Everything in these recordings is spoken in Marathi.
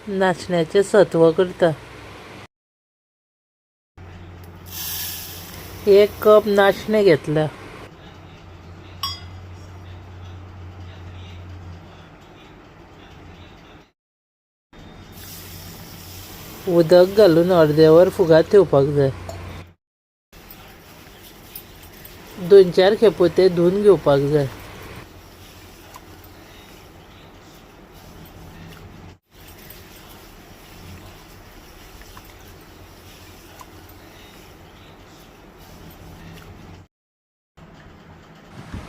नाचण्याचे सत्व करता। 1 कप नाचणे घेतला। उदक घालून अर्देवर फुगात ठेवपाक जाय। 2-4 खेपो ते धुवन घेवपाक जाय।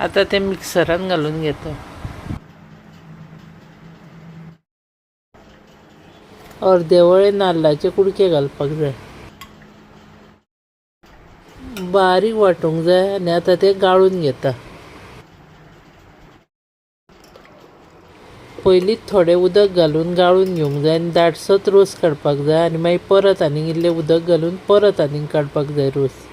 आता ते मिक्सरान घालून घेता। अर्देवळे नाल्लाचे कुडके घालपाक जाय। बारीक वांटूंक जाय आनी आता ते गाळून घेता। पयलीं थोडें उदक घालून गाळून घेवंक जाय आनी दाटसर रोस काडपाक जाय आनी मागीर परत आनीक इल्लें उदक घालून परत आनीक काडपाक जाय रोस।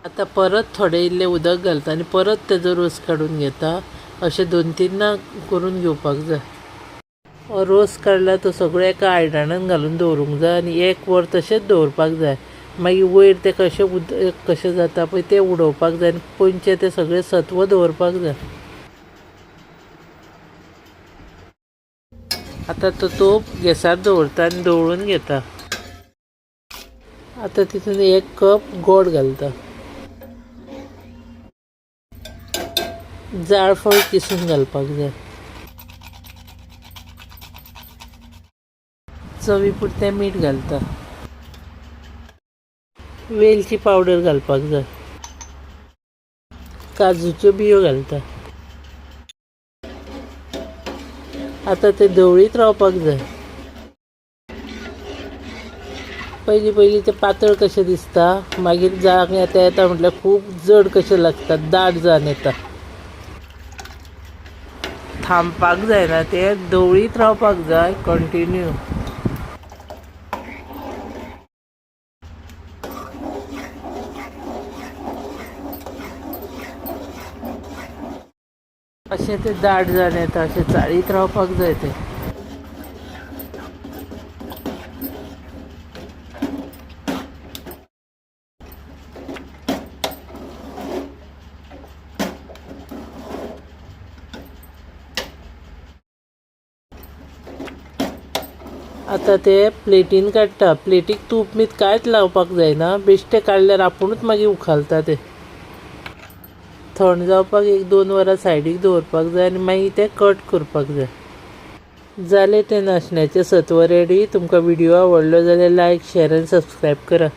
आता परत थोडें इल्लें उदक घालता आनी परत तेजो रोस काडून घेता। अशें 2-3दां करून घेवपाक जाय। रोस काडला तो सगळो एका आयदनांत घालून दवरूंक जाय आनी 1 वर तशेंच दवरपाक जाय। मागीर वयर ते कशें उदक कशें जाता पळय तें उडोवपाक जाय आनी पोंदचें तें सगळें सत्व दवरपाक जाय। आता तो तोप गॅसार दवरता आनी दवळून घेता। आता तितून 1 कप गोड घालता। जायफळ किसून घालपाक जाय। चवी पुरतें मीठ घालता। वेलची पावडर घालपाक जाय। काजूच्यो बियो घालता। आता ते धवळीत रावपाक जाय। पयलीं ते पातळ कशें दिसता, मागीर जाग येता म्हटल्यार खूब जड कशें लागता, दाट जावन येता। थांबपाक जायना, ते धवळीत रावपाक जाय कंटिन्यू। अशें ते दाट जावन येता, अशें चाळीत रावपाक जाय ते। आता ते प्लेटीन काडटा। प्लेटीक तूप मीठ कांयच लावपाक जायना, बेश्टे काडल्यार आपुणूच मागीर उखालता ते। थंड जावपाक 1-2 वरां सायडीक दवरपाक जाय आनी मागीर ते कट करपाक जाय। जालें तें नाचण्याचें सत्व रेडी। तुमकां व्हिडिओ आवडलो जाल्यार लायक, शेअर आनी सबस्क्रायब करा।